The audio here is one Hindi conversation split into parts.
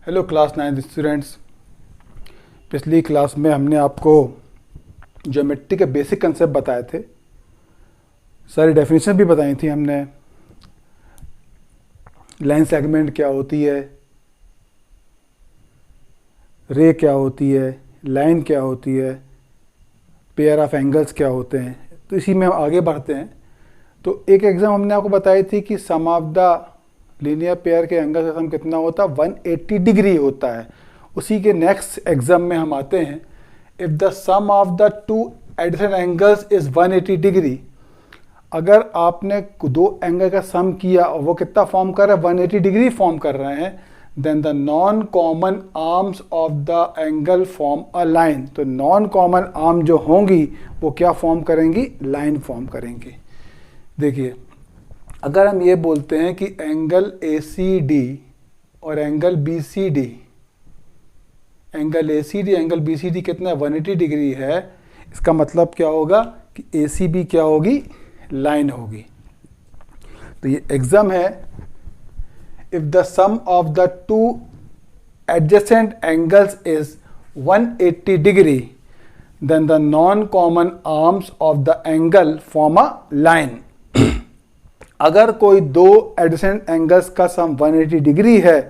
Hello class 9 students. पिछली क्लास में हमने आपको ज्योमेट्री के बेसिक कंसेप्ट बताए थे, सारी डेफिनेशन भी बताई थी हमने। लाइन सेगमेंट क्या होती है, रे क्या होती है, लाइन क्या होती है, पेयर ऑफ एंगल्स क्या होते हैं। तो इसी में हम आगे बढ़ते हैं। तो एक एग्जाम हमने आपको बताई थी कि सम ऑफ द लीनियर पेयर के एंगल का सम कितना होता है, 180 डिग्री होता है। उसी के नेक्स्ट एग्जाम में हम आते हैं, if the sum of the two adjacent angles is 180 degree. अगर आपने दो एंगल का सम किया और वो कितना फॉर्म कर रहा है, 180 डिग्री फॉर्म कर रहे हैं, then the non common arms of the angle form a line. तो नॉन कॉमन आर्म जो होंगी वो क्या फॉर्म करेंगी, लाइन फॉर्म करेंगी। देखिए, अगर हम ये बोलते हैं कि एंगल ACD और angle BCD, angle ACD angle BCD कितना है, 180 डिग्री है। इसका मतलब क्या होगा कि ACB क्या होगी, लाइन होगी। तो ये एग्जाम है, if the sum of the two adjacent angles is 180 degree then the non common arms of the angle form a line. अगर कोई दो एडजेसेंट एंगल्स का सम 180 डिग्री है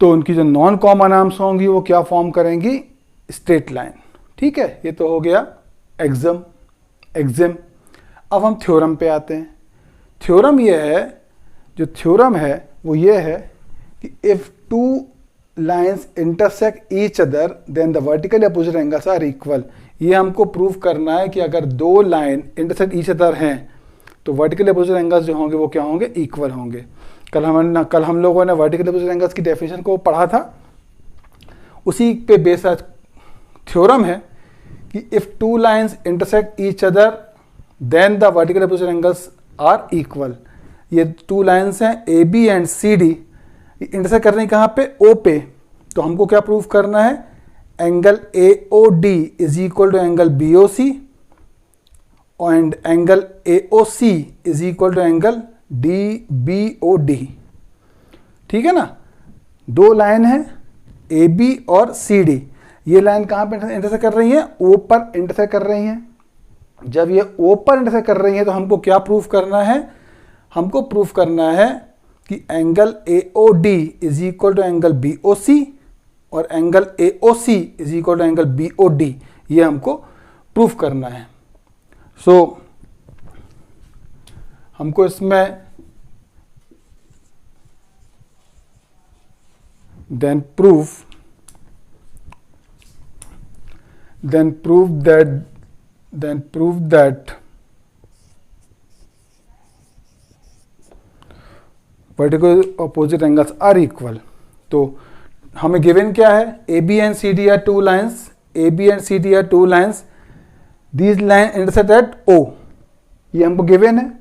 तो उनकी जो नॉन कॉमन आर्म्स होंगी वो क्या फॉर्म करेंगी, स्ट्रेट लाइन। ठीक है, ये तो हो गया एग्जाम। अब हम थ्योरम पे आते हैं। थ्योरम ये है, जो थ्योरम है वो ये है कि if two lines intersect each other then the vertical opposite angles are equal. ये हमको प्रूव करना है कि अगर दो लाइन इंटरसेक्ट ईच अदर हैं तो वर्टिकल अपोजिट एंगल्स जो होंगे वो क्या होंगे, इक्वल होंगे। कल हम लोगों ने वर्टिकल अपोजिट एंगल्स की डेफिनेशन को पढ़ा था, उसी पे बेस्ड थ्योरम है कि if two lines intersect each other then the vertical opposite angles are equal. ये टू लाइंस हैं AB एंड CD, इंटरसेक्ट कर रही हैं कहाँ पे, O पे। तो हमको क्या प्रूव करना है, angle AOD is equal to angle BOC and angle AOC is equal to angle DBOD। ठीक है ना, दो लाइन है AB और CD। ये लाइन कहाँ पे इंटरसेक्ट कर रही हैं, O पर इंटरसेक्ट कर रही हैं। जब ये O पर इंटरसेक्ट कर रही हैं तो हमको क्या प्रूफ करना है, हमको प्रूफ करना है कि angle AOD is equal to angle BOC और angle AOC is equal to angle BOD। ये हमको प्रूफ करना है। सो हमको इसमें then prove that vertical opposite angles are equal। तो हमें गिवन क्या है, AB and CD are two lines, AB and CD are two lines, these line intersect at O। ये हमको गिवन है।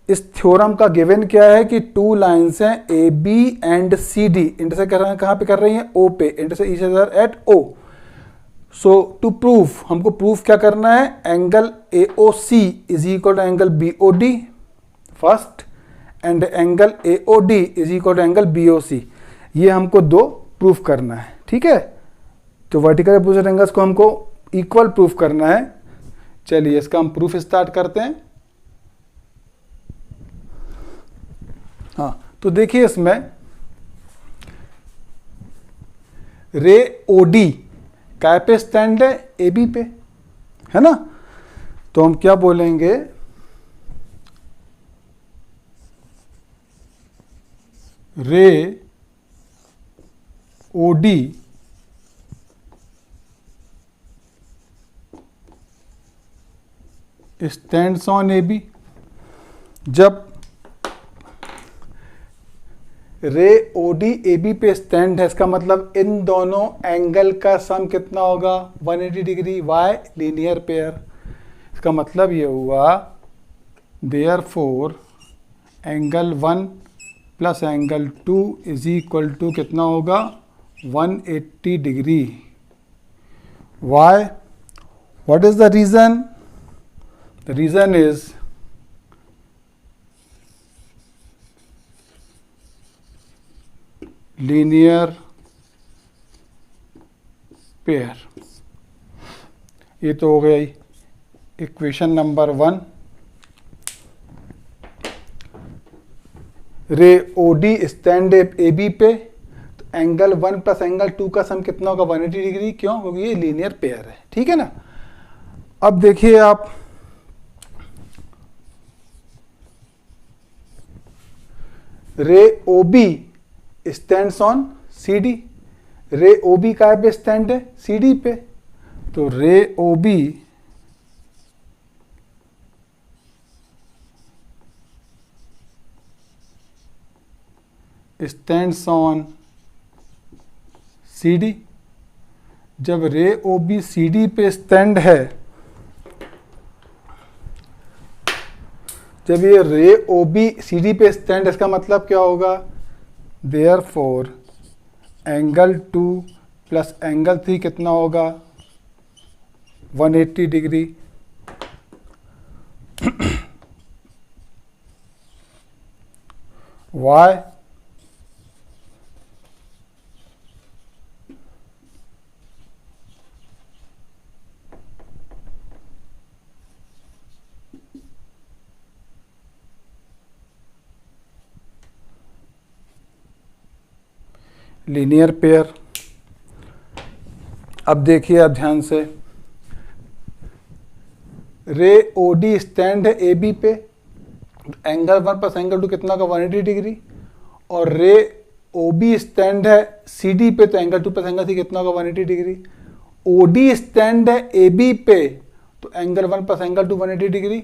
इस थ्योरम का गिवन क्या है कि टू लाइंस हैं AB एंड CD, इंटरसेक्ट कर रहे हैं कहाँ पे कर रही हैं, O पे, intersect each other at O। So to proof, हमको प्रूफ क्या करना है, angle AOC is equal to angle BOD first and angle AOD is equal to angle BOC। ये हमको दो प्रूफ करना है। ठीक है, तो वर्टिकल अपोजिट एंगल्स को हमको इक्वल प्रूफ करना है। चलिए इसका हम प्रूफ स्टार्ट करते हैं। हाँ, तो देखिए इसमें रे OD काय पे स्टैंड है, AB पे, है ना। तो हम क्या बोलेंगे, रे OD स्टैंड्स ऑन AB। जब रे OD AB पे स्टैंड है, इसका मतलब इन दोनों एंगल का सम कितना होगा, 180 डिग्री। Y, linear pair. इसका मतलब ये हुआ therefore angle 1 plus angle 2 is equal to कितना होगा, 180 degree. Why, what is the reason, the reason is linear pair. ये तो हो गई इक्वेशन नंबर 1। रे ओडी स्टैंड ए बी पे, तो एंगल 1 प्लस एंगल 2 का सम कितना होगा 180 डिग्री। क्यों? क्योंकि ये लीनियर पेयर है। ठीक है ना। अब देखिए आप, ray O B stands on C D. Ray O B काय पे स्टैंड है? सी डी पे। तो ray O B stands on C D. जब ray O B C D पे स्टैंड है, जब ये ray O B C D पे स्टैंड, इसका मतलब क्या होगा? Therefore angle 2 plus angle 3 कितना होगा? 180 डिग्री। वाई? Linear pair. अब देखिए आप ध्यान से, रे ओ डी स्टैंड है ए बी पे, एंगल 1 प्लस एंगल 2 कितना का 180 डिग्री। और रे ओ बी स्टैंड है सी डी पे, तो एंगल 2 प्लस एंगल 3 कितना का 180 डिग्री। ओ डी स्टैंड है ए बी पे, तो एंगल 1 प्लस एंगल 2 180 डिग्री।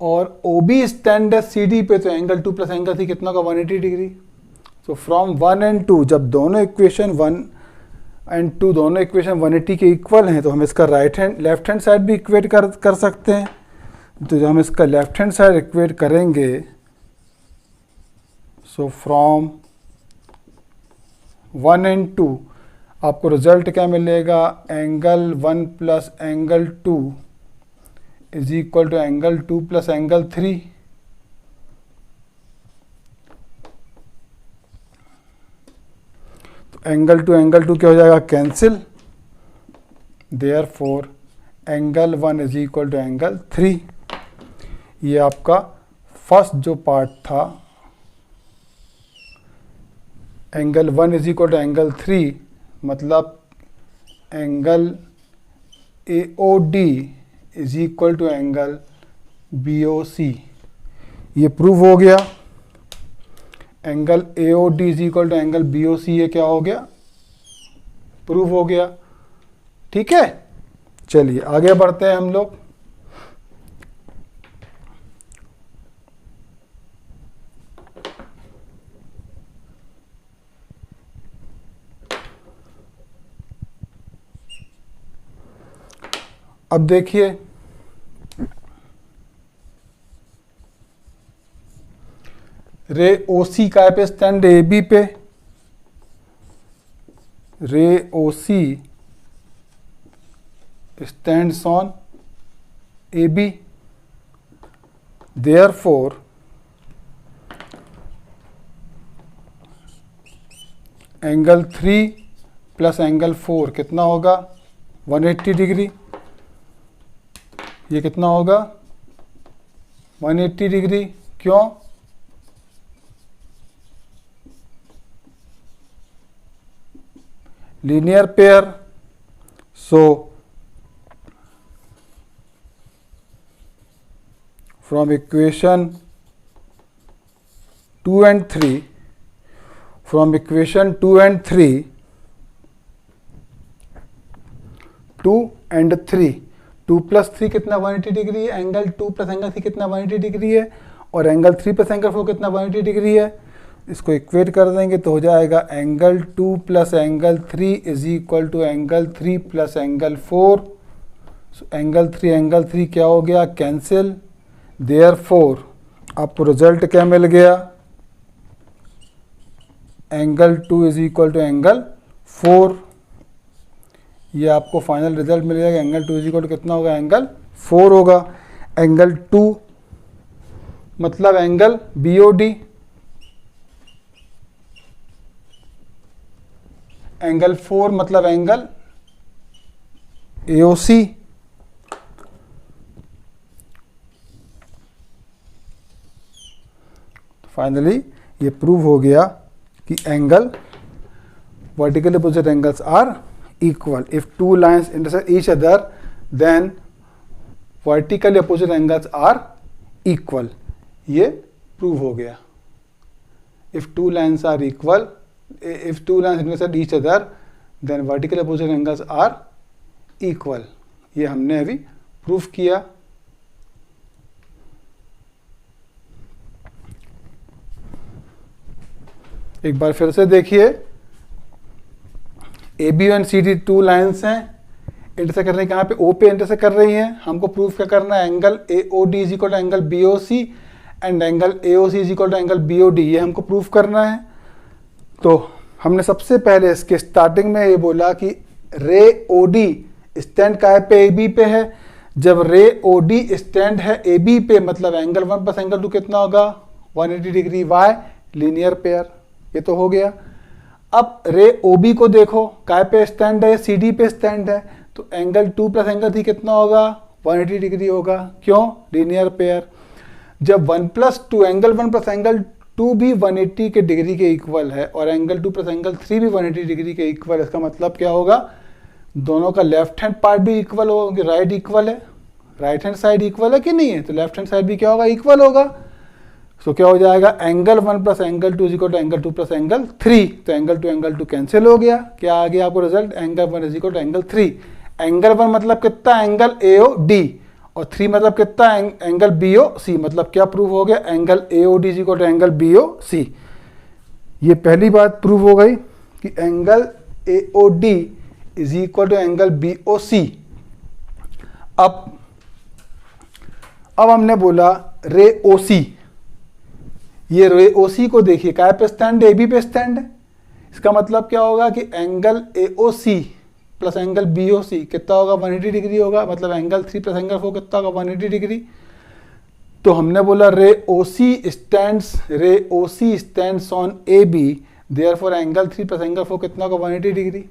और ओ बी स्टैंड है सी डी पे, तो एंगल 2 प्लस एंगल 3 कितना का 180 डिग्री। तो फ्रॉम 1 and 2, जब दोनों इक्वेशन 1 and 2 दोनों इक्वेशन 180 के इक्वल हैं, तो हम इसका लेफ्ट हैंड साइड भी इक्वेट कर सकते हैं। तो जब हम इसका लेफ्ट हैंड साइड इक्वेट करेंगे, सो फ्रॉम 1 and 2 आपको रिजल्ट क्या मिलेगा? Angle 1 plus angle 2 is equal to angle 2 plus angle 3। Angle two क्या हो जाएगा? Cancel. Therefore angle 1 is equal to angle 3। ये आपका फर्स्ट जो पार्ट था, angle 1 is equal to angle 3, मतलब angle A O D is equal to angle B O C. ये प्रूव हो गया। Angle A O D is equal to angle B O C, ये क्या हो गया? प्रूव हो गया। ठीक है, चलिए आगे बढ़ते हैं हम लोग। अब देखिए, रे ओ सी काय पे स्टैंड? ए बी पे। Ray O C stands on A B. Therefore angle 3 plus angle 4 कितना होगा? 180 डिग्री। ये कितना होगा? 180 डिग्री। क्यों? linear pair. So from equation 2 and 3, from equation 2 and 3, 2 and 3, 2 plus 3 कितना 180 डिग्री है, एंगल 2 प्लस एंगल 3 कितना 180 डिग्री है, और एंगल 3 प्लस एंगल 4 कितना 180 डिग्री है। इसको इक्वेट कर देंगे तो हो जाएगा angle 2 plus angle 3 is equal to angle 3 plus angle 4। Angle 3 क्या हो गया? कैंसिल। देयरफॉर आपको रिजल्ट क्या मिल गया? Angle 2 is equal to angle 4। ये आपको फाइनल रिजल्ट मिल जाएगा। एंगल 2 इज इक्वल टू कितना होगा? एंगल 4 होगा। एंगल 2 मतलब एंगल BOD। एंगल 4 मतलब एंगल AOC। फाइनली ये प्रूव हो गया कि angle vertically opposite angles are equal. If two lines intersect each other, then vertically opposite angles are equal. ये प्रूव हो गया। If two lines are equal, if two lines intersect each other, then vertically opposite angles are equal. ये हमने अभी प्रूव किया। एक बार फिर से देखिए, AB and CD two lines हैं, इंटरसेक्ट कर रही है, कहाँ पे O पे इंटरसेक्ट कर रही हैं। हमको प्रूफ क्या करना है, angle AOD is equal to angle BOC and angle AOC is equal to angle BOD, ये हमको प्रूफ करना है। तो हमने सबसे पहले इसके स्टार्टिंग में ये बोला कि रे OD स्टैंड कहाँ पे, AB पे है। जब रे OD स्टैंड है AB पे, मतलब एंगल 1 प्लस एंगल 2 कितना होगा, 180 डिग्री। वाई, लीनियर पेयर, ये तो हो गया। अब रे OB को देखो, काय पे स्टैंड है, CD पे स्टैंड है, तो एंगल 2 प्लस एंगल 3 कितना होगा, 180 डिग्री होगा। क्यों, लीनियर पेयर। जब 1 प्लस 2 एंगल 1 प्लस एंगल 2 भी 180 के डिग्री के इक्वल है और एंगल 2 प्लस एंगल 3 भी 180 डिग्री के इक्वल है, इसका मतलब क्या होगा, दोनों का लेफ्ट हैंड पार्ट भी इक्वल होगा, क्योंकि राइट इक्वल है, राइट हैंड साइड इक्वल है कि नहीं है, तो लेफ्ट हैंड साइड भी क्या होगा, इक्वल होगा। तो क्या हो जाएगा, angle 1 plus angle 2 is equal to angle 2 plus angle 3, तो एंगल 2 कैंसिल हो गया। क्या आ गया आपको result, angle 1 is equal to angle 3। Angle 1 मतलब कितना, एंगल AOD, और 3 मतलब कितना, एंगल BOC। मतलब क्या प्रूव हो गया, angle AOD is equal to angle BOC। ये पहली बात प्रूव हो गई कि angle AOD is equal to angle BOC। अब हमने बोला रे OC, ये रे OC को देखिए, काय पे स्टैंड है, AB पे स्टैंड है। इसका मतलब क्या होगा कि angle AOC plus angle BOC कितना होगा, 180 डिग्री होगा। मतलब एंगल 3 प्लस एंगल 4 कितना होगा, 180 डिग्री। तो हमने बोला ray OC stands on AB, therefore angle 3 plus angle 4 कितना होगा, 180 डिग्री।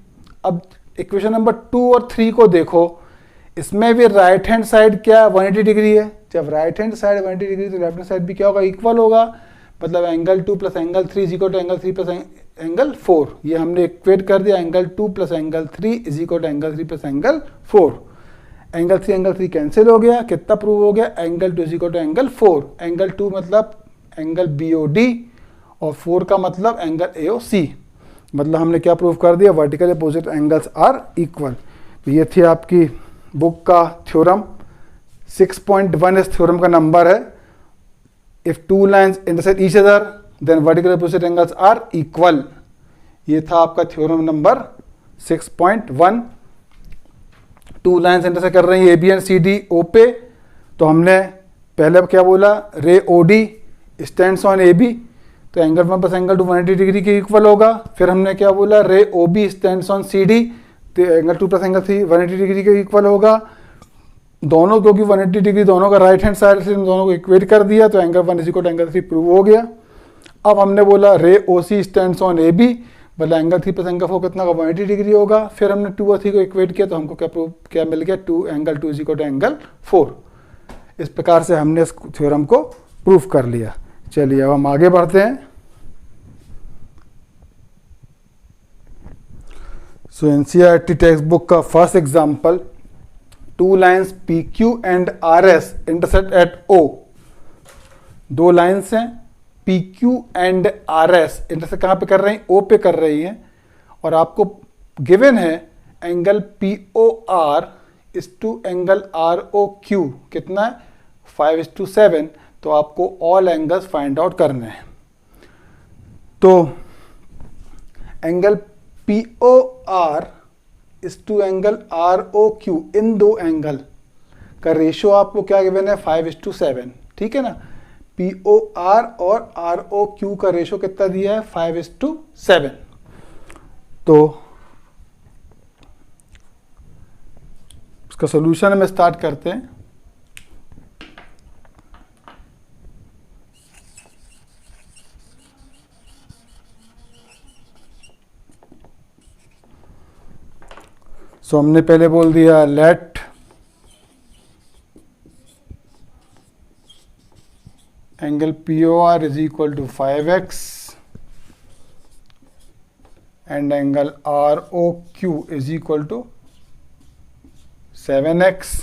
अब इक्वेशन नंबर 2 और 3 को देखो, इसमें भी राइट हैंड साइड क्या 180 डिग्री है। जब राइट हैंड साइड 180 डिग्री तो लेफ्ट हैंड साइड भी क्या होगा, इक्वल होगा। मतलब angle 2 plus angle 3 is equal to angle 3 plus angle 4, ये हमने इक्वेट कर दिया। Angle 2 plus angle 3 is equal to angle 3 plus angle 4। Angle 3 cancel हो गया, कितना प्रूव हो गया, angle 2 is equal to angle 4। Angle 2 मतलब एंगल BOD और 4 का मतलब एंगल AOC। मतलब हमने क्या प्रूव कर दिया, vertical opposite angles are equal. तो ये थी आपकी बुक का थ्योरम। 6.1 इस थ्योरम का नंबर है। If two lines intersect each other, then vertical opposite angles are equal. ये था आपका theorem number 6.1। Two lines intersect कर रही है AB एंड CD O पे, तो हमने पहले क्या बोला, रे OD स्टैंड्स ऑन AB, तो एंगल 1 प्लस एंगल 2 180 डिग्री के इक्वल होगा। फिर हमने क्या बोला, रे OB स्टैंड्स ऑन CD, तो एंगल 2 प्लस एंगल 3 180 डिग्री के इक्वल होगा। दोनों, क्योंकि 180 डिग्री दोनों का राइट हैंड साइड से दोनों को इक्वेट कर दिया, तो angle 1 is equal to angle 3 prove हो गया। अब हमने बोला ray OC stands on AB, मतलब एंगल 3 प्लस एंगल 4 कितना का 180 डिग्री होगा। फिर हमने 2 और 3 को इक्वेट किया, तो हमको क्या मिल गया, angle 2 is equal to angle 4। इस प्रकार से हमने इस थ्योरम को प्रूफ कर लिया। चलिए अब हम आगे बढ़ते हैं। सो NCERT टेक्स्ट बुक का first example, two lines PQ and RS intersect at O। दो लाइन्स हैं PQ एंड RS इंटरसेक्ट कहाँ पे कर रही हैं, O पे कर रही हैं, और आपको गिवन है angle POR is to angle ROQ कितना है, 5:7। तो आपको ऑल एंगल्स फाइंड आउट करने हैं। तो एंगल POR इस टू एंगल ROQ, इन दो एंगल का रेशियो आपको क्या गिवन है, 5:7। ठीक है ना, POR और ROQ का रेशियो कितना दिया है, 5:7। तो इसका सोल्यूशन हम स्टार्ट करते हैं। सो हमने पहले बोल दिया let angle POR is equal to 5x and angle ROQ is equal to 7x.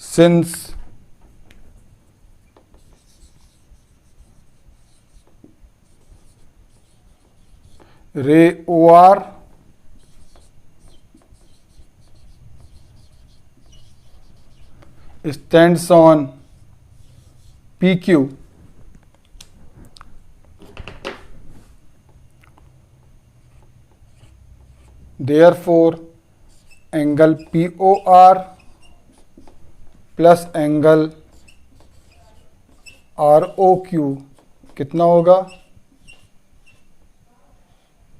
Since ray OR stands on PQ, therefore angle POR plus angle ROQ कितना होगा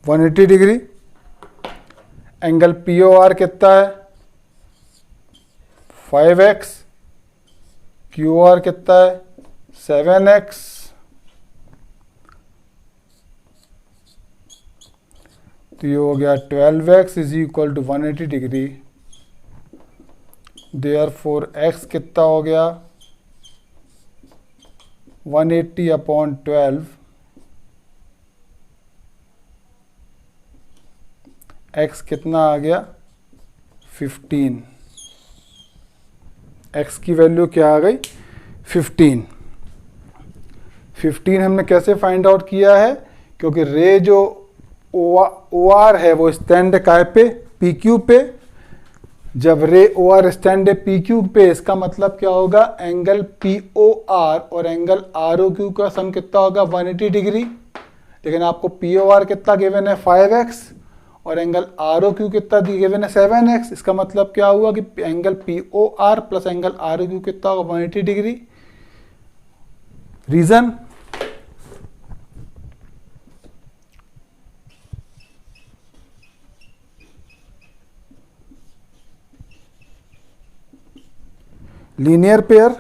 180 डिग्री। एंगल POR कितना है 5x, QR कितना है 7x, तो ये हो गया 12x is equal to 180 degree. Therefore x कितना हो गया 180 अपॉन 12, x कितना आ गया 15। x की वैल्यू क्या आ गई 15। 15 हमने कैसे फाइंड आउट किया है, क्योंकि रे जो OR है वो स्टैंड काय पे PQ पे। जब रे OR स्टैंड है PQ पे, इसका मतलब क्या होगा एंगल POR और एंगल ROQ का सम कितना होगा 180 डिग्री। लेकिन आपको POR कितना गिवन है 5x और एंगल ROQ कितना गिवन है 7x। इसका मतलब क्या हुआ कि angle POR plus angle ROQ कितना होगा 180 degree. Reason linear pair,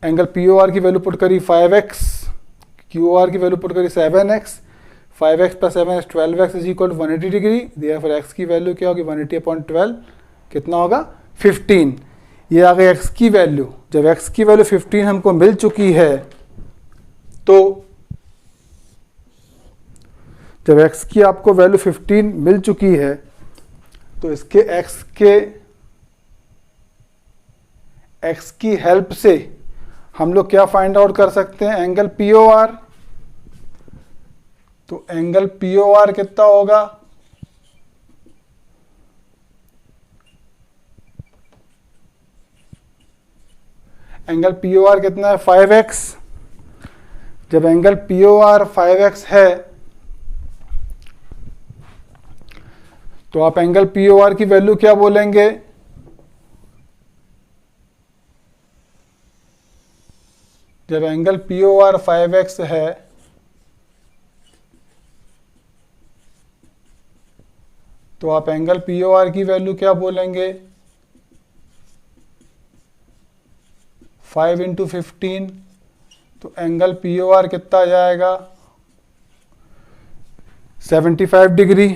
angle POR की वैल्यू पुट करी 5x, QR की वैल्यू पुट करी 7x, 5x plus 7x 12x is equal to 180 degree. Therefore x की वैल्यू क्या होगी 180 अपॉन 12 कितना होगा 15। ये आ गई x की वैल्यू। जब x की वैल्यू 15 हमको मिल चुकी है, तो जब x की आपको वैल्यू 15 मिल चुकी है, तो इसके x की हेल्प से हम लोग क्या फाइंड आउट कर सकते हैं एंगल POR। तो एंगल POR कितना होगा एंगल POR कितना है 5x। जब एंगल POR 5x है, तो आप एंगल POR की वैल्यू क्या बोलेंगे जब एंगल POR 5x है, तो आप एंगल POR की वैल्यू क्या बोलेंगे 5 इंटू 15। तो एंगल POR कितना आ जाएगा 75 डिग्री।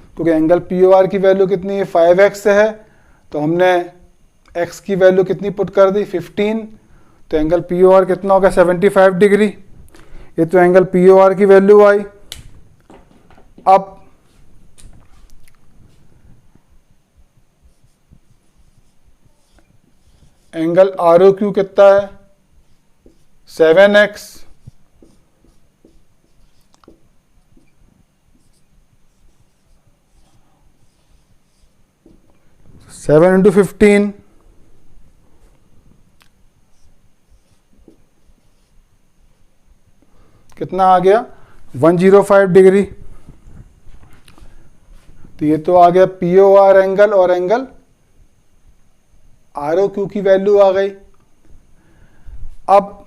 क्योंकि एंगल POR की वैल्यू कितनी है 5x है, तो हमने x की वैल्यू कितनी पुट कर दी 15। तो एंगल POR कितना होगा 75 डिग्री। ये तो एंगल POR की वैल्यू आई। अब एंगल ROQ कितना है 7x, सेवन इंटू 15 कितना आ गया 105 डिग्री। तो ये तो आ गया POR एंगल और एंगल ROQ की वैल्यू आ गई। अब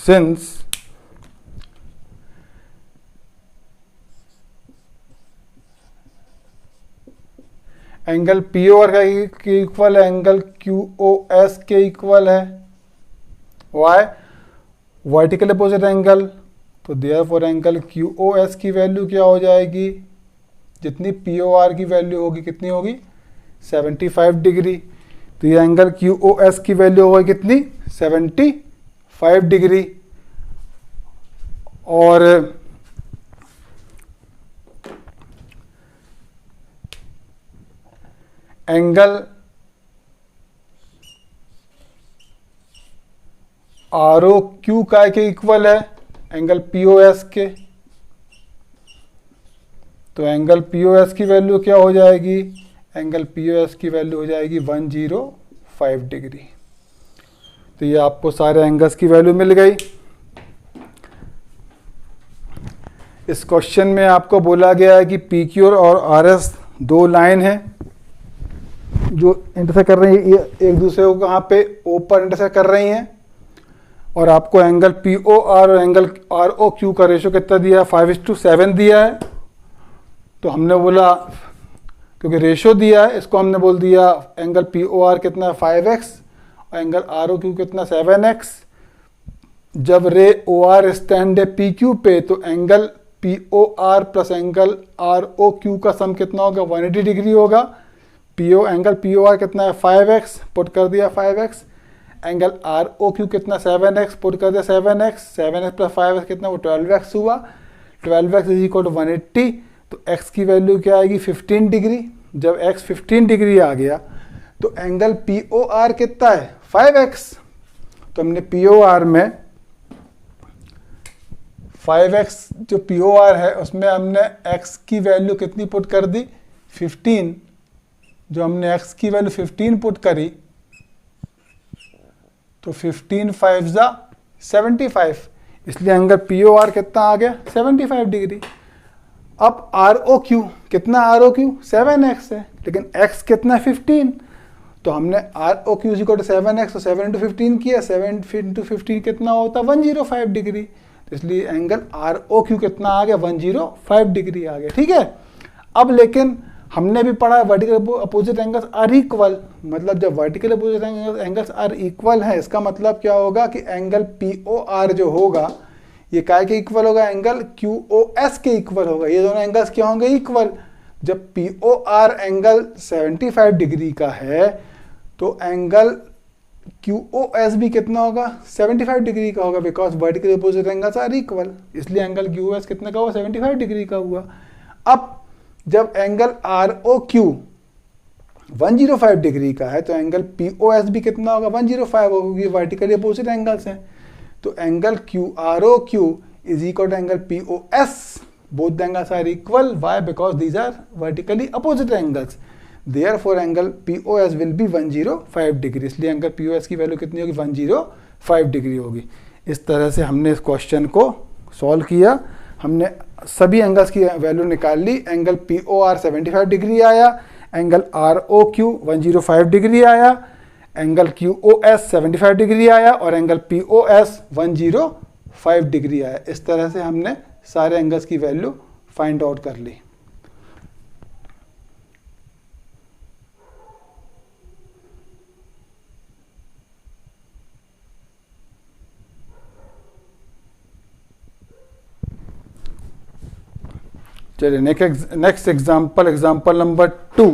since angle P O R के इक्वल है एंगल क्यू ओ एस के इक्वल है, वाई वर्टिकल अपोजिट एंगल, तो therefore angle Q O S की वैल्यू क्या हो जाएगी, जितनी पी ओ आर की वैल्यू होगी कितनी होगी 75 डिग्री। तो ये एंगल क्यू ओ एस की वैल्यू होगी कितनी 75 डिग्री। और एंगल आर ओ क्यू काय के इक्वल है एंगल पी ओ एस के, तो एंगल पी ओ एस की वैल्यू क्या हो जाएगी, एंगल पी ओ एस की वैल्यू हो जाएगी 105 डिग्री। तो ये आपको सारे एंगल्स की वैल्यू मिल गई। इस क्वेश्चन में आपको बोला गया है कि पी क्यू और आर एस दो लाइन है जो इंटरसेक्ट कर रही है, ये एक दूसरे को कहाँ पे ओ पर इंटरसेक्ट कर रही हैं, और आपको एंगल पी ओ आर और एंगल आर ओ क्यू का रेशो कितना दिया है 5:7 दिया है। तो हमने बोला क्योंकि रेशो दिया है इसको हमने बोल दिया एंगल पी ओ आर कितना 5x और एंगल आर ओ क्यू कितना 7x। जब रे ओ आर स्टैंड है पी क्यू पे तो angle P O R plus angle R O Q का सम कितना होगा 180 डिग्री होगा। एंगल पी ओ आर कितना है 5x, पुट कर दिया 5x, angle R O Q कितना 7x, पुट कर दिया 7x, 7x प्लस 5x कितना वो 12x हुआ, 12x इज इक्वल टू 180। तो x की वैल्यू क्या आएगी 15 डिग्री। जब x 15 डिग्री आ गया तो एंगल पी ओ आर कितना है 5x, तो हमने पी ओ आर में 5x जो पी ओ आर है उसमें हमने x की वैल्यू कितनी पुट कर दी 15, जो हमने x की वैल्यू 15 पुट करी तो 15 5 जा 75, इसलिए एंगल पी ओ आर कितना आ गया 75 डिग्री। अब आर ओ क्यू कितना, आर ओ क्यू 7x है लेकिन x कितना 15, तो हमने R O Q equal to 7x तो 7 इंटू 15 किया, 7 इंटू 15 कितना होता 105 डिग्री, तो इसलिए एंगल आर ओ क्यू कितना आ गया 105 डिग्री आ गया। ठीक है। अब लेकिन हमने भी पढ़ा vertical opposite angles are equal, मतलब जब vertical opposite angles are equal है इसका मतलब क्या होगा कि एंगल पी ओ आर जो होगा ये काय के इक्वल होगा, एंगल क्यू ओ एस के इक्वल होगा। ये दोनों एंगल्स क्या होंगे इक्वल। जब P O R angle 75 degree का है तो एंगल क्यू ओ एस भी कितना होगा 75 डिग्री का होगा, because vertical opposite angles are equal, इसलिए एंगल क्यू ओ एस कितने का हुआ 75 डिग्री का हुआ। अब जब angle R O Q 105 degree का है तो एंगल पी ओ एस भी कितना होगा 105 होगी, वर्टिकली अपोजिट एंगल्स हैं। तो angle Q R O Q is equal to angle P O S, both the angles are equal, why, because these are vertically opposite angles, therefore angle P O S will be 105 degree, इसलिए एंगल पी ओ एस की वैल्यू कितनी होगी 105 डिग्री होगी। इस तरह से हमने इस क्वेश्चन को सॉल्व किया, हमने सभी एंगल्स की वैल्यू निकाल ली। Angle P O R 75 degree आया, angle R O Q 105 degree आया, angle Q O S 75 degree आया और angle P O S 105 degree आया। इस तरह से हमने सारे एंगल्स की वैल्यू फाइंड आउट कर ली। चलिए नेक्स्ट एग्जाम्पल नंबर 2,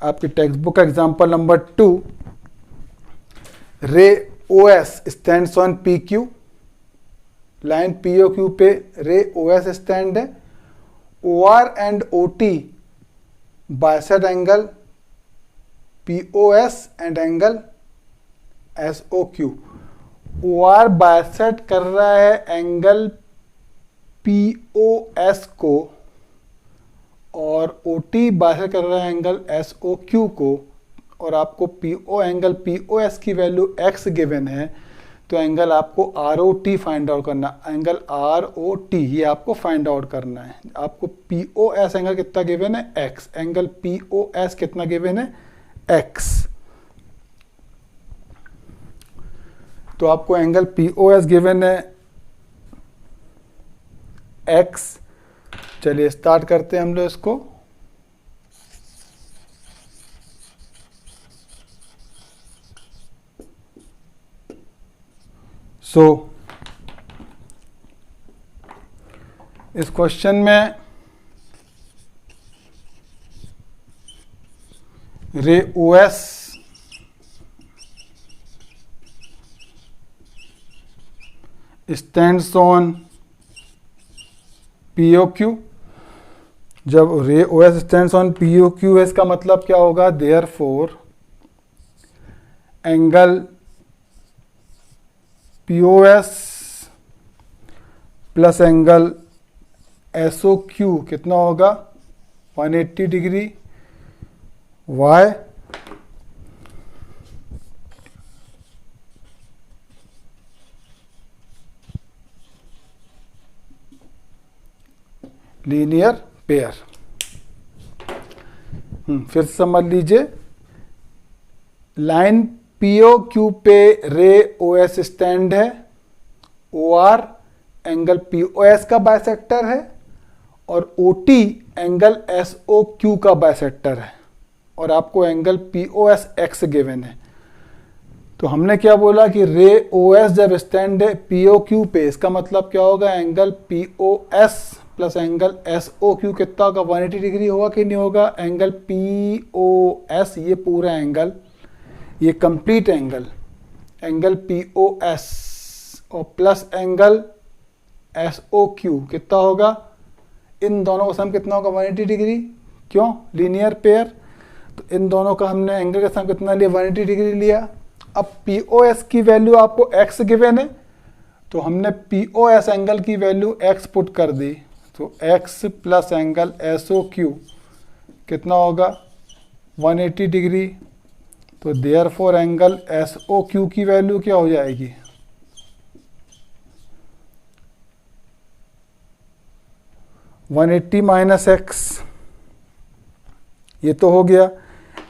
आपकी text book example number 2। Ray O S stands on P Q, line P O Q पे रे ओ एस स्टैंड है, O R and O T bisect angle P O S and angle S O Q. O R bisect कर रहा है एंगल पी ओ एस को और ओ टी बाइसेट कर रहा है एंगल एस ओ क्यू को, और आपको एंगल पी ओ एस की वैल्यू x गिवन है, तो एंगल आपको R O T find out करना, एंगल आर ओ टी ये आपको फाइंड आउट करना है। आपको पी ओ एस एंगल कितना गिवन है x, angle P O S कितना गिवन है x। तो आपको angle P O S given है एक्स। चलिए स्टार्ट करते हैं हम लोग इसको। इस क्वेश्चन में ray O S stands on P O Q. जब ray O S stands on P O Q, इसका मतलब क्या होगा, therefore angle P O S plus angle S O Q कितना होगा, 180 डिग्री। Y linear pair. फिर समझ लीजिए, लाइन पीओ क्यू पे रे ओ एस स्टैंड है, O R angle P O S का बाइसेक्टर है और O T angle S O Q का बाइसेक्टर है, और आपको angle P O S x given है। तो हमने क्या बोला कि रे ओ एस जब स्टैंड है पी ओ क्यू पे, इसका मतलब क्या होगा, angle P O S plus angle S O Q कितना होगा, 180 डिग्री होगा कि नहीं होगा। एंगल पी ओ एस ये पूरा एंगल, ये complete angle, angle P O S और plus angle S O Q कितना होगा, इन दोनों का सम कितना होगा, 180 डिग्री। क्यों, लीनियर पेयर। तो इन दोनों का हमने एंगल का सम कितना लिया, 180 डिग्री लिया। अब पी ओ एस की वैल्यू आपको एक्स गिवन है, तो हमने पी ओ एस एंगल की वैल्यू एक्स पुट कर दी। तो x plus angle S O Q कितना होगा, 180 डिग्री। तो therefore angle S O Q की वैल्यू क्या हो जाएगी, 180 माइनस एक्स। ये तो हो गया,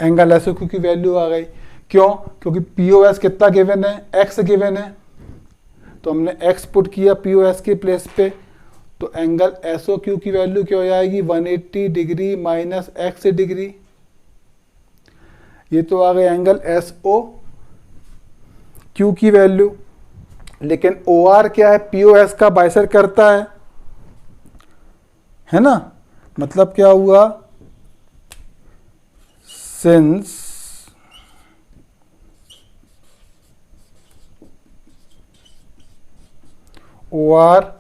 एंगल एस ओ क्यू की वैल्यू आ गई। क्यों, क्योंकि पी ओ एस कितना गिवन है, एक्स गिवन है, तो हमने एक्स पुट किया पी ओ एस के प्लेस पे। तो एंगल एस ओ क्यू की वैल्यू क्या हो जाएगी, 180 डिग्री माइनस एक्स डिग्री। ये तो आ गया एंगल एस ओ क्यू की वैल्यू। लेकिन ओ आर क्या है, पी ओ एस का बाइसेक्ट करता है ना। मतलब क्या हुआ, since O R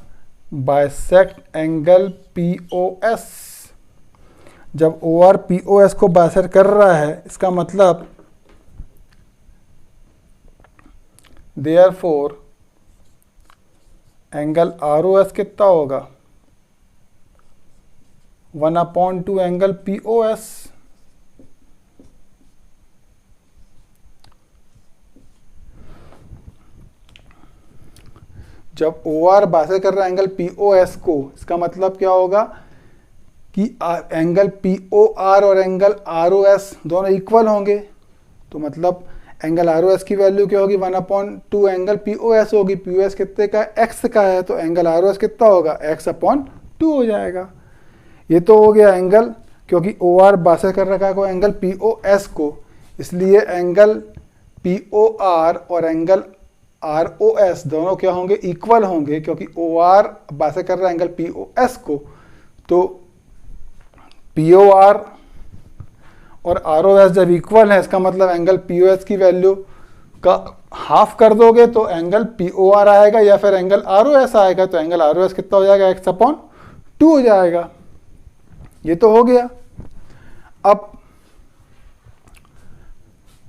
bisect angle P O S, जब O R P O S को बाइसेक्ट कर रहा है, इसका मतलब therefore angle R O S कितना होगा, 1/2 एंगल पी ओ एस। जब ओ आर बाइसेक्ट कर रहा है एंगल पी ओ एस को, इसका मतलब क्या होगा कि एंगल पी ओ आर और एंगल आर ओ एस दोनों इक्वल होंगे। तो मतलब एंगल आर ओ एस की वैल्यू क्या होगी, 1/2 एंगल पी ओ एस होगी। पी ओ एस कितने का है, एक्स का है, तो एंगल आर ओ एस कितना होगा, x/2 हो जाएगा। ये तो हो गया एंगल, क्योंकि ओ आर बाइसेक्ट कर रखा है एंगल पी ओ एस को, इसलिए एंगल पी ओ आर और एंगल आर ओ एस दोनों क्या होंगे, इक्वल होंगे, क्योंकि ओ आर बाइसेक्ट कर रहा है एंगल पी ओ एस को। तो पी ओ आर और आर ओ एस जब इक्वल है, इसका मतलब एंगल पी ओ एस की वैल्यू का हाफ कर दोगे तो एंगल पी ओ आर आएगा, या फिर एंगल आर ओ एस आएगा। तो एंगल आर ओ एस कितना हो जाएगा, x/2 हो जाएगा। ये तो हो गया। अब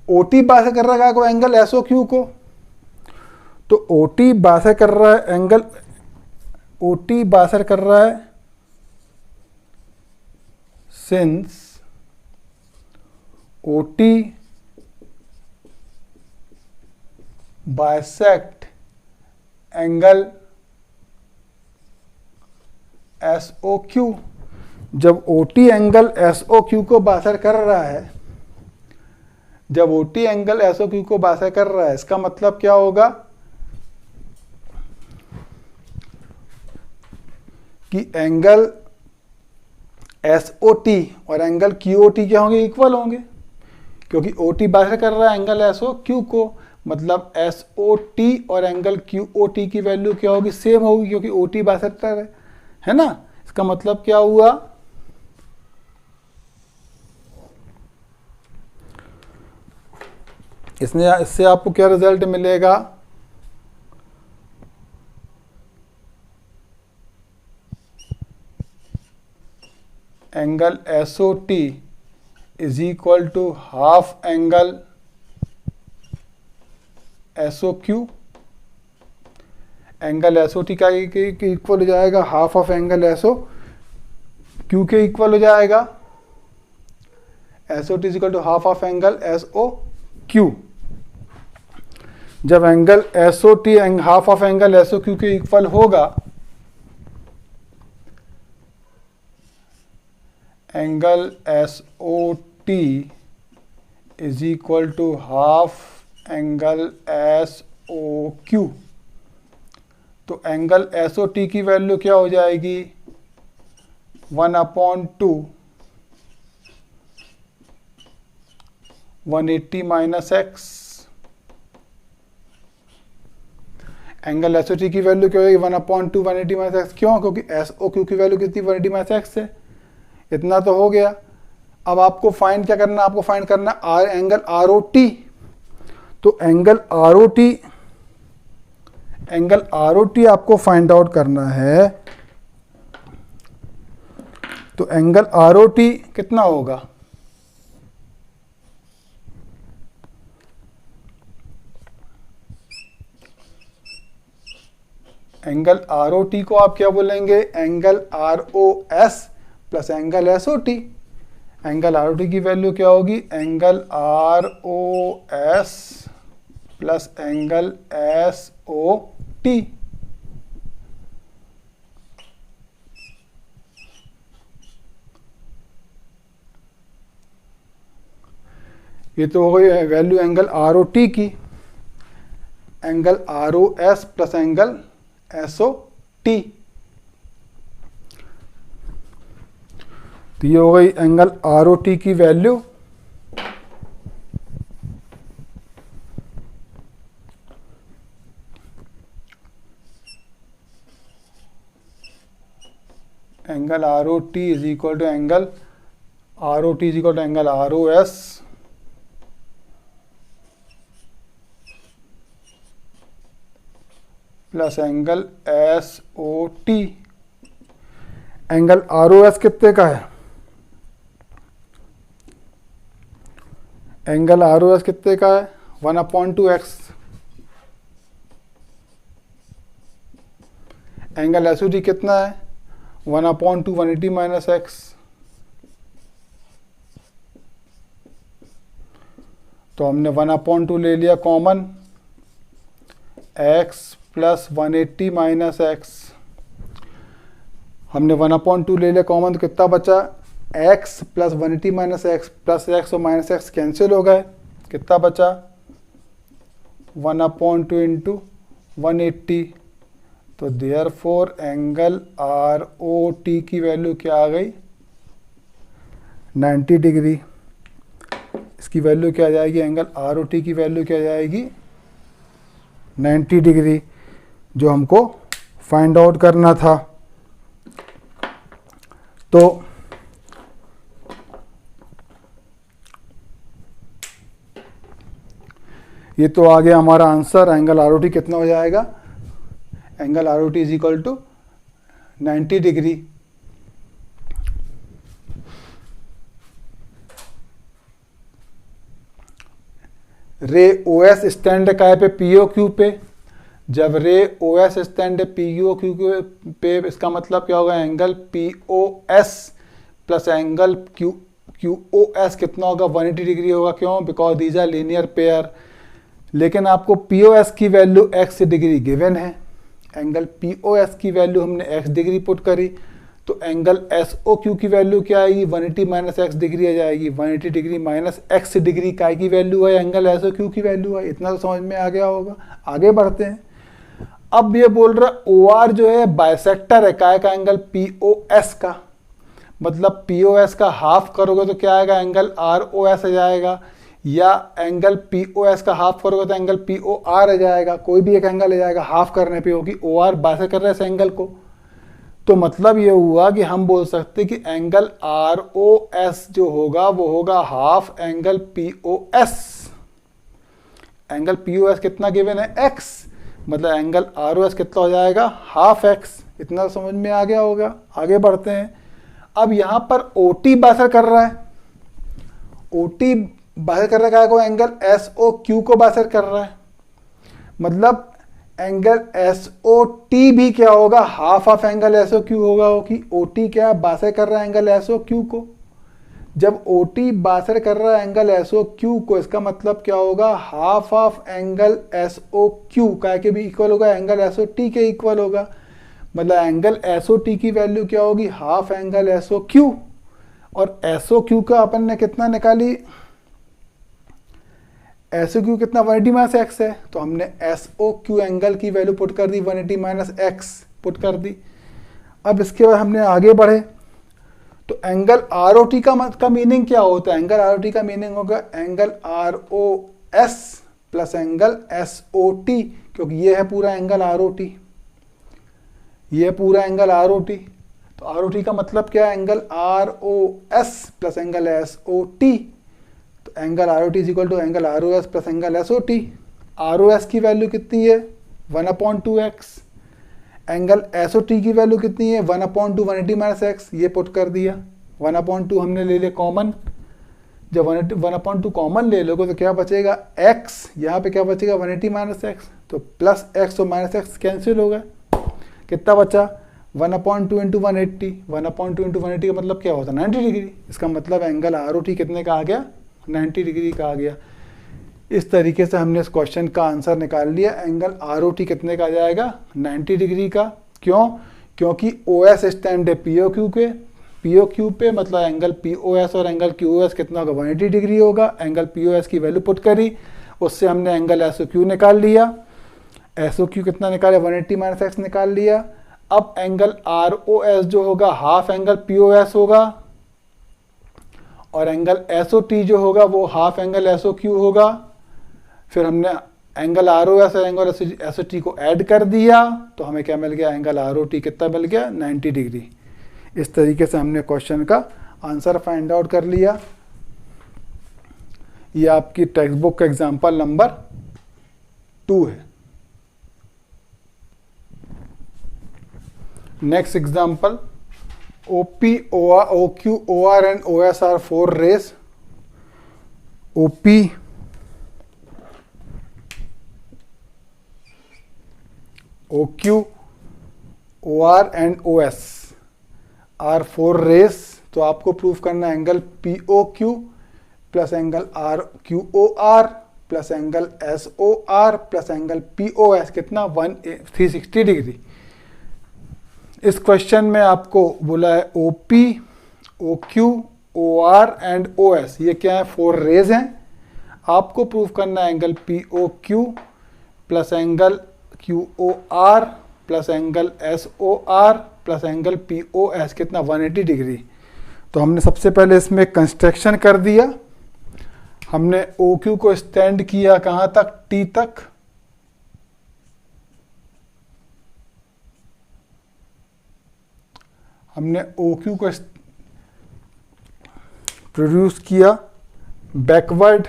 ओ टी बाइसेक्ट कर रहा है को एंगल एस ओ क्यू को, तो ओ टी बाइसेक्ट कर रहा है एंगल, ओ टी बाइसेक्ट कर रहा है since O T bisect angle S O Q. जब O T angle S O Q को बाइसेक्ट कर रहा है, जब O T angle S O Q को बाइसेक्ट कर रहा है, इसका मतलब क्या होगा, कि एंगल SOT और एंगल QOT क्या होंगे, इक्वल होंगे, क्योंकि OT बाइसेक्ट कर रहा है एंगल SOQ को, मतलब SOT और एंगल QOT की वैल्यू क्या होगी, सेम होगी, क्योंकि OT बाइसेक्टर है ना। इसका मतलब क्या हुआ, इससे आपको क्या रिजल्ट मिलेगा, angle SOT is equal to half angle SOQ। Angle SOT का इक्वल हो जाएगा हाफ ऑफ एंगल SOQ के इक्वल हो जाएगा। SOT is equal to half of angle SOQ। जब angle SOT half of angle SOQ के इक्वल होगा, angle SOT is equal to half angle SOQ, तो एंगल SOT की वैल्यू क्या हो जाएगी, 1/2 180 माइनस x। एंगल SOT की वैल्यू क्या होगी, 1/2 180 माइनस x। क्यों, क्योंकि SOQ की वैल्यू कितनी, 180 माइनस x है। इतना तो हो गया। अब आपको फाइंड क्या करना, आपको फाइंड करना एंगल ROT। तो एंगल ROT आपको फाइंड आउट करना है। तो एंगल ROT कितना होगा, एंगल ROT को आप क्या बोलेंगे, angle ROS plus angle SOT। Angle ROT की वैल्यू क्या होगी, angle ROS plus angle SOT। ये तो हो गई वैल्यू एंगल ROT की। Angle ROS plus angle SOT, तो ये हो गई एंगल ROT की value. Angle ROT is equal to angle ROS plus angle SOT। Angle ROS कितने का है, एंगल ROS कितने का है, 1/2x। एंगल SOT कितना है, 1/2 180 माइनस x। तो हमने 1/2 ले लिया common, x plus 180 minus x। हमने 1/2 ले लिया कॉमन, तो कितना बचा, x plus 180 minus x, plus x और माइनस x कैंसिल हो गए, कितना बचा, 1/2 इंटू 180। तो देयरफॉर एंगल ROT की वैल्यू क्या आ गई, 90 डिग्री। इसकी वैल्यू क्या आ जाएगी, एंगल ROT की वैल्यू क्या आ जाएगी, 90 डिग्री, जो हमको फाइंड आउट करना था। तो ये तो आ गया हमारा आंसर। एंगल ROT कितना हो जाएगा, angle ROT is equal to 90 degree. Ray OS stand का है पे POQ पे। जब रे OS स्टैंड POQ पे, इसका मतलब क्या होगा, angle POS plus angle QOS कितना होगा, 180 डिग्री होगा। क्यों, because these are linear pair. लेकिन आपको POS की वैल्यू x डिग्री गिवन है, एंगल POS की वैल्यू हमने x डिग्री पुट करी, तो एंगल SOQ की वैल्यू क्या आएगी, 180 माइनस x डिग्री आ जाएगी। 180 डिग्री माइनस x डिग्री की वैल्यू है, एंगल SOQ की वैल्यू है। इतना तो समझ में आ गया होगा। आगे बढ़ते हैं। अब ये बोल रहा ओ आर जो है बाइसेक्टर है काय का एंगल पी ओ एस का, मतलब पी ओ एस का हाफ करोगे तो क्या आएगा, एंगल आर ओ एस आ जाएगा, या एंगल पी ओ एस का हाफ करोगे तो एंगल पी ओ आर आ जाएगा, कोई भी एक एंगल आ जाएगा हाफ करने पे, होगी ओ आर बाइसेक्ट कर रहा है इस एंगल को। तो मतलब ये हुआ कि हम बोल सकते कि एंगल आर ओ एस जो होगा वो होगा half angle P O S. Angle P O S कितना गिवन है, एक्स, मतलब एंगल आर ओ एस कितना हो जाएगा, हाफ एक्स। इतना समझ में आ गया होगा। आगे बढ़ते हैं। अब यहाँ पर ओ टी बाइसेक्ट कर रहा है, ओ टी बाइसेक्ट कर रहा है को एंगल एस ओ क्यू को बाइसेक्ट कर रहा है, मतलब एंगल एस ओ टी भी क्या होगा, half of angle S O Q होगा, कि ओ टी क्या बाइसेक्ट कर रहा है एंगल एस ओ क्यू को। जब ओ टी बाइसेक्ट कर रहा है एंगल एस ओ क्यू को, इसका मतलब क्या होगा, half of angle S O Q का के भी इक्वल होगा एंगल एस ओ टी के इक्वल होगा, मतलब एंगल एस ओ टी की वैल्यू क्या होगी, half angle S O Q. और एस ओ क्यू का अपन ने कितना निकाली, एस ओ क्यू कितना 180 माइनस एक्स है, तो हमने एस ओ क्यू एंगल की वैल्यू पुट कर दी 180 माइनस एक्स पुट कर दी। अब इसके बाद हमने आगे बढ़े तो एंगल आर ओ टी का मीनिंग क्या होता है, एंगल आर ओ टी का मीनिंग होगा angle R O S plus angle S O T, क्योंकि ये है पूरा एंगल आर ओ टी, ये पूरा एंगल आर ओ टी। तो आर ओ टी का मतलब क्या है, angle R O S plus angle S O T. तो angle R O T is equal to angle R O S plus angle S O T. R O S की वैल्यू कितनी है 1/2x, angle S O T की वैल्यू कितनी है 1/2 180 माइनस एक्स, ये पुट कर दिया। 1/2 हमने ले लिया कॉमन, जब 1/2 कॉमन ले लोगे तो क्या बचेगा x, यहाँ पे क्या बचेगा 180 माइनस एक्स, तो प्लस एक्स और माइनस एक्स कैंसिल हो गए, कितना बचा 1/2 इंटू 180, 1/2 इंटू 180 का मतलब क्या होता है 90 डिग्री। इसका मतलब एंगल आर ओ टी कितने का आ गया 90 डिग्री का आ गया। इस तरीके से हमने इस क्वेश्चन का आंसर निकाल लिया, एंगल आर ओ टी कितने का आ जाएगा 90 डिग्री का। क्यों, क्योंकि ओ एस स्टैंड है पी ओ क्यू के, पी ओ क्यू पे, मतलब एंगल पी ओ एस और एंगल क्यू ओ एस कितना होगा 180 डिग्री होगा। एंगल पी ओ एस की वैल्यू पुट करी, उससे हमने एंगल एस ओ क्यू निकाल लिया, एस ओ क्यू कितना निकाला 180 माइनस एक्स निकाल लिया। अब एंगल आर ओ एस जो होगा half angle P O S होगा, और एंगल एस ओ टी जो होगा वो half angle S O Q होगा। फिर हमने एंगल आर ओ एस और एंगल एस ओ टी को ऐड कर दिया, तो हमें क्या मिल गया, एंगल आर ओ टी कितना मिल गया 90 डिग्री। इस तरीके से हमने क्वेश्चन का आंसर फाइंड आउट कर लिया। ये आपकी टेक्स्ट बुक का एग्जाम्पल नंबर 2 है। Next example, OP, OQ, OR and OS are 4 rays. OP, OQ, OR and OS are 4 rays। तो आपको प्रूफ करना angle POQ plus angle RQOR plus angle SOR plus angle POS कितना 360 डिग्री। इस क्वेश्चन में आपको बोला है OP, OQ, OR and OS, ये क्या है 4 रेज हैं। आपको प्रूफ करना है angle POQ plus angle QOR plus angle SOR plus angle POS कितना 180 डिग्री। तो हमने सबसे पहले इसमें कंस्ट्रक्शन कर दिया। हमने OQ को स्टैंड किया कहाँ तक, T तक, हमने OQ को प्रोड्यूस किया बैकवर्ड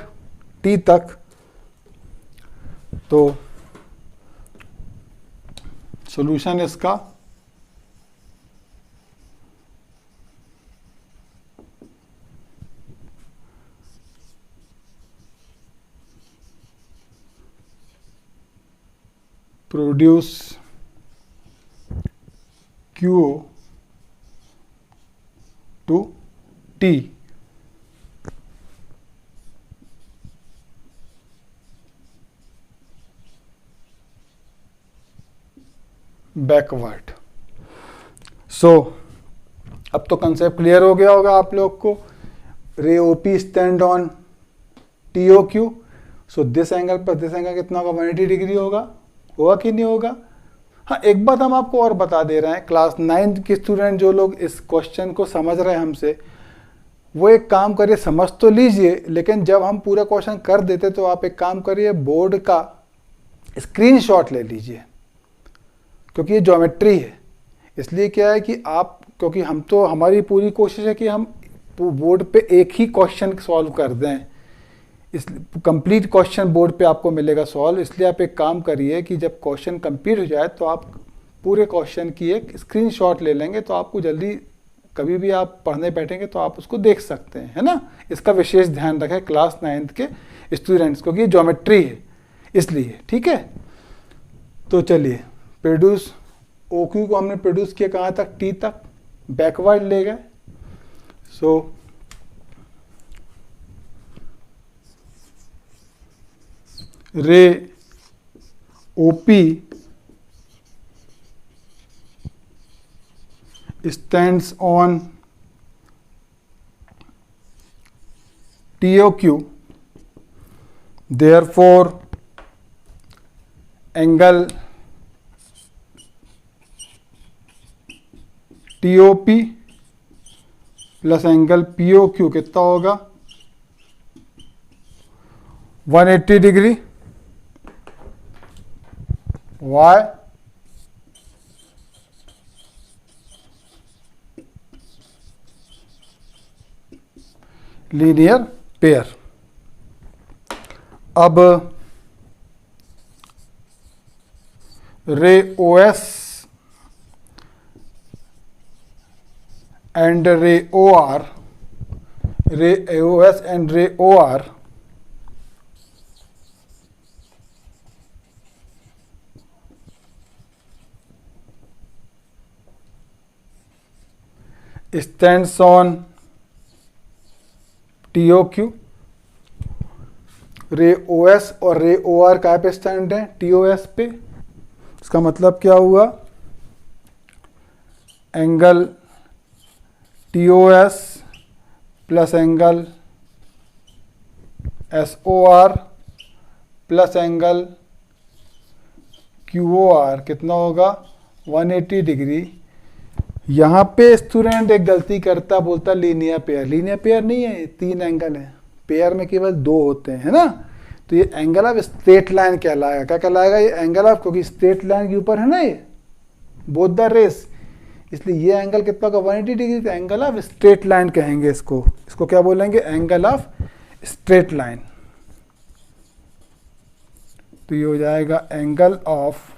T तक। तो सॉल्यूशन इसका produce QO to T, backward. So अब तो कंसेप्ट क्लियर हो गया होगा आप लोग को। रे OP stand on TOQ, so this angle पर दिस एंगल कितना होगा 180 डिग्री होगा कि नहीं होगा। हाँ, एक बात हम आपको और बता दे रहे हैं, क्लास 9 के स्टूडेंट जो लोग इस क्वेश्चन को समझ रहे हैं हमसे, वो एक काम करिए, समझ तो लीजिए, लेकिन जब हम पूरा क्वेश्चन कर देते तो आप एक काम करिए, बोर्ड का स्क्रीनशॉट ले लीजिए, क्योंकि ये ज्योमेट्री है। इसलिए क्या है कि आप, क्योंकि हम तो, हमारी पूरी कोशिश है कि हम बोर्ड पे एक ही क्वेश्चन सॉल्व कर दें, इस कंप्लीट क्वेश्चन बोर्ड पे आपको मिलेगा सॉल्व। इसलिए आप एक काम करिए कि जब क्वेश्चन कंप्लीट हो जाए तो आप पूरे क्वेश्चन की एक स्क्रीनशॉट ले लेंगे, तो आपको जल्दी कभी भी आप पढ़ने बैठेंगे तो आप उसको देख सकते हैं, है ना। इसका विशेष ध्यान रखें क्लास 9 के स्टूडेंट्स, क्योंकि ये ज्योमेट्री है इसलिए, ठीक है। तो चलिए, प्रोड्यूस OQ को हमने प्रोड्यूस किया कहाँ तक, T तक, बैकवर्ड ले गए। सो रे OP stands on TOQ, therefore angle TOP plus angle POQ कितना होगा, 180 डिग्री। Y, linear pair. अब रे OS and ray OR, ray OS and ray OR stands on TOQ। रे OS और रे OR कहाँ पे स्टैंड है, TOS पे। इसका मतलब क्या हुआ, angle TOS plus angle SOR plus angle QOR कितना होगा, 180 डिग्री। यहाँ पे स्टूडेंट एक गलती करता, बोलता लीनियर पेयर। लीनियर पेयर नहीं है, 3 एंगल है, पेयर में केवल 2 होते हैं, है ना। तो ये एंगल ऑफ स्ट्रेट लाइन कहलाएगा। क्या कहलाएगा, ये एंगल ऑफ, क्योंकि स्ट्रेट लाइन के ऊपर है ना ये बोथ द रेस, इसलिए ये एंगल कितना होगा, 180 डिग्री। तो एंगल ऑफ स्ट्रेट लाइन कहेंगे इसको। इसको क्या बोलेंगे, एंगल ऑफ स्ट्रेट लाइन। तो ये हो जाएगा एंगल ऑफ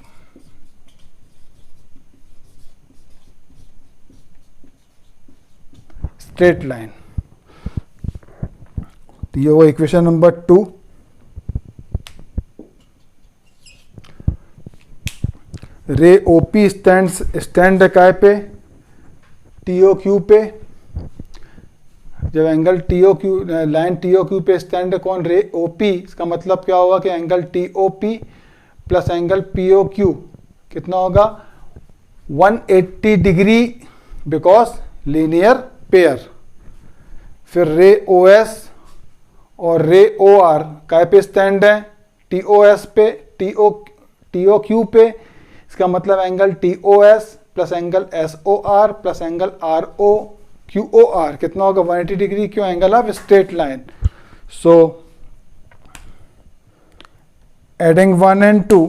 स्ट्रेट लाइन। तो ये वो इक्वेशन नंबर 2। रे OP स्टैंड काय पे, TOQ पे। जब एंगल TOQ, लाइन TOQ पे स्टैंड है कौन, रे OP। इसका मतलब क्या होगा कि angle TOP plus angle POQ कितना होगा, 180 डिग्री, बिकॉज लीनियर पेयर। फिर रे OS और रे OR काय पे स्टैंड है, TOS पे, TOQ पे। इसका मतलब angle TOS plus angle SOR plus angle QOR कितना होगा, 180 डिग्री। क्यों, angle of straight line. So adding 1 and 2,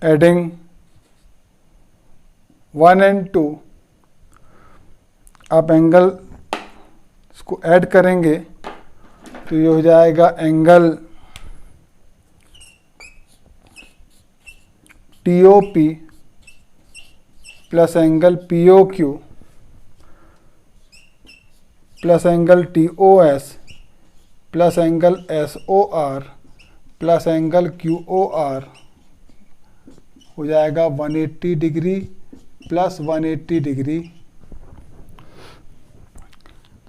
adding 1 and 2, आप एंगल इसको ऐड करेंगे तो ये हो जाएगा angle TOP plus angle POQ plus angle TOS plus angle SOR plus angle QOR हो जाएगा 180 degree plus 180 degree.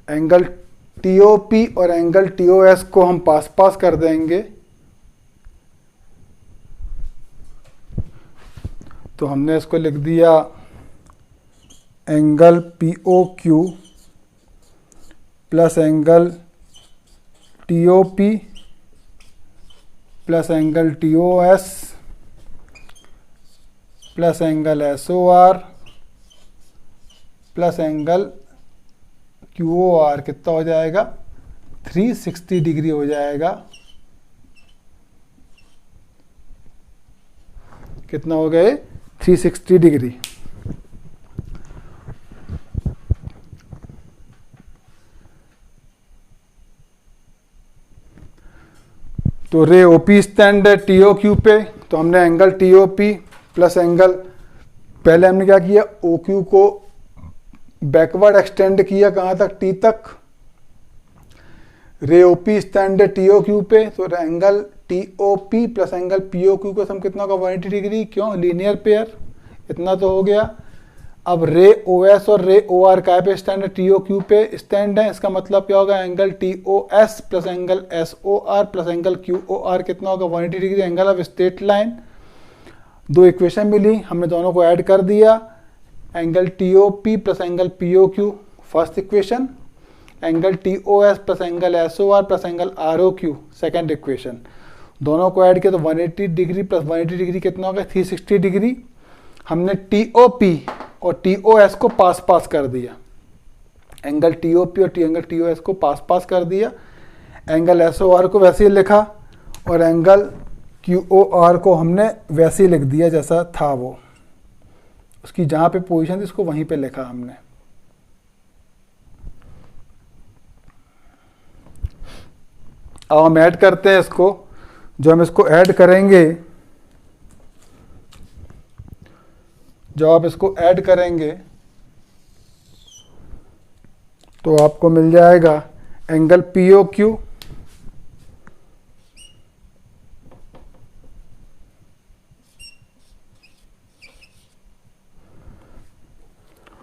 Angle TOP और एंगल TOS को हम पास पास कर देंगे, तो हमने इसको लिख दिया angle POQ plus angle TOP plus angle TOS plus angle SOR plus angle QOR कितना हो जाएगा? 360 डिग्री हो जाएगा। कितना हो गए? 360 डिग्री। तो रे OP स्टैंड है TOQ पे, तो हमने एंगल TOP प्लस एंगल, पहले हमने क्या किया, OQ को बैकवर्ड एक्सटेंड किया कहाँ तक? T तक। रे OP स्टैंड है TOQ पे, तो angle TOP plus angle POQ को सम कितना होगा? 180 डिग्री। क्यों? Linear pair. इतना तो हो गया। अब रे OS और रे OR काय पे स्टैंड है? TOQ पे स्टैंड है। इसका मतलब क्या होगा? Angle TOS plus angle SOR plus angle QOR कितना होगा? 180 degree. Angle of straight line. दो इक्वेशन मिली, हमने दोनों को ऐड कर दिया। Angle TOP plus angle POQ first equation, angle TOS plus angle SOR plus angle ROQ second equation. दोनों को ऐड किया तो 180 डिग्री प्लस 180 डिग्री कितना होगा? 360 डिग्री। हमने TOP और TOS को पास पास कर दिया, एंगल TOP और एंगल TOS को पास पास कर दिया। एंगल SOR को वैसे ही लिखा और एंगल QOR को हमने वैसे ही लिख दिया जैसा था, वो उसकी जहाँ पे पोजीशन थी उसको वहीं पे लिखा हमने। अब हम ऐड करते हैं इसको। जो हम इसको ऐड करेंगे, जब आप इसको ऐड करेंगे तो आपको मिल जाएगा एंगल POQ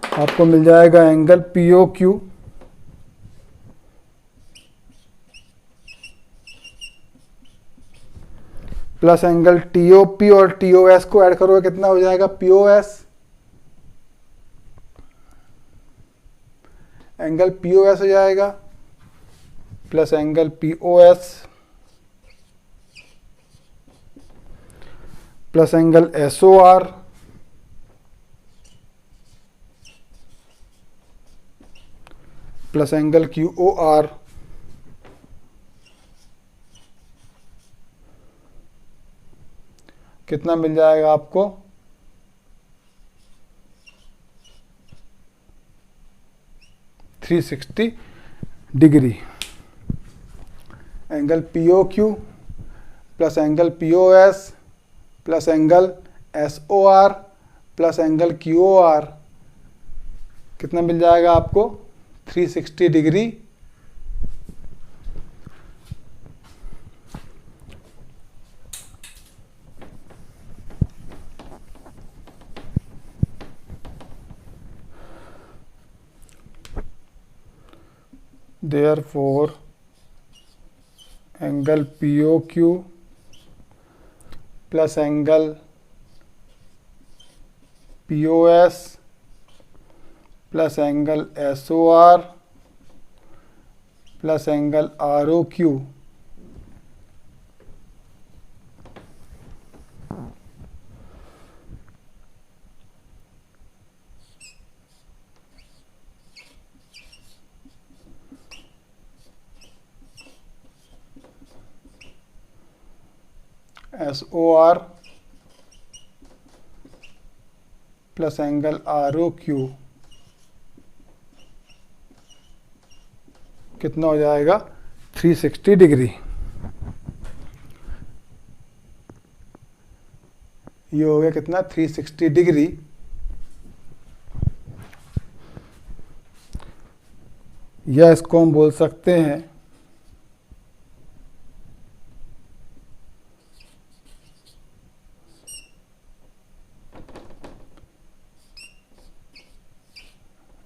आपको मिल जाएगा angle POQ plus angle TOP और TOS को ऐड करोगे कितना हो जाएगा? POS। एंगल POS हो जाएगा plus angle POS plus angle SOR plus angle QOR। कितना मिल जाएगा आपको? 360 degree. Angle POQ plus angle POS plus angle SOR plus angle QOR कितना मिल जाएगा आपको? 360 degree. Therefore, angle POQ plus angle POS plus angle SOR plus angle ROQ SOR plus angle ROQ कितना हो जाएगा? 360 डिग्री। ये हो गया कितना? 360 डिग्री। या इसको हम बोल सकते हैं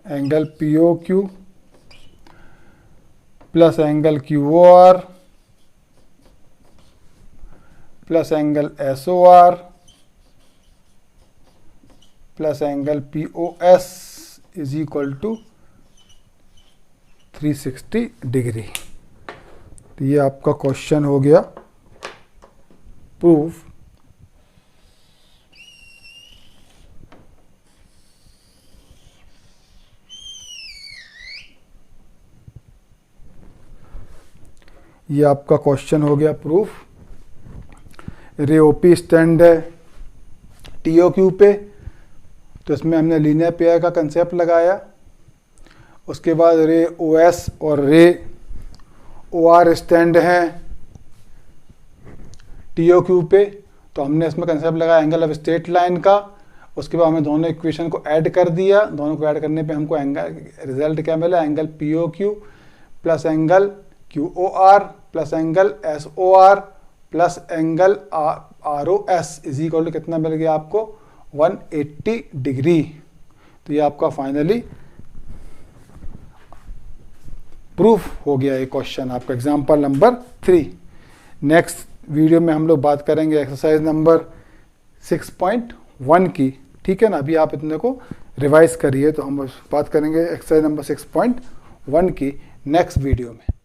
angle POQ plus angle QOR plus angle SOR plus angle POS is equal to 360 degree. तो ये आपका क्वेश्चन हो गया। प्रूफ ये आपका क्वेश्चन हो गया प्रूफ। रे ओपी स्टैंड है TOQ पे, तो इसमें हमने लीनियर पेयर का कंसेप्ट लगाया। उसके बाद रे OS और रे OR स्टैंड हैं TOQ पे, तो हमने इसमें कंसेप्ट लगाया एंगल ऑफ स्ट्रेट लाइन का। उसके बाद हमने दोनों इक्वेशन को ऐड कर दिया। दोनों को ऐड करने पे हमको एंगल रिजल्ट क्या मिला, angle POQ plus angle QOR plus angle SOR plus angle ROS is equal to कितना मिल गया आपको, 180 डिग्री। तो ये आपका फाइनली प्रूफ हो गया ये क्वेश्चन आपका एग्जाम्पल नंबर 3। नेक्स्ट वीडियो में हम लोग बात करेंगे एक्सरसाइज नंबर 6.1 की। ठीक है ना, अभी आप इतने को रिवाइज करिए, तो हम बात करेंगे एक्सरसाइज नंबर 6.1 की नेक्स्ट वीडियो में।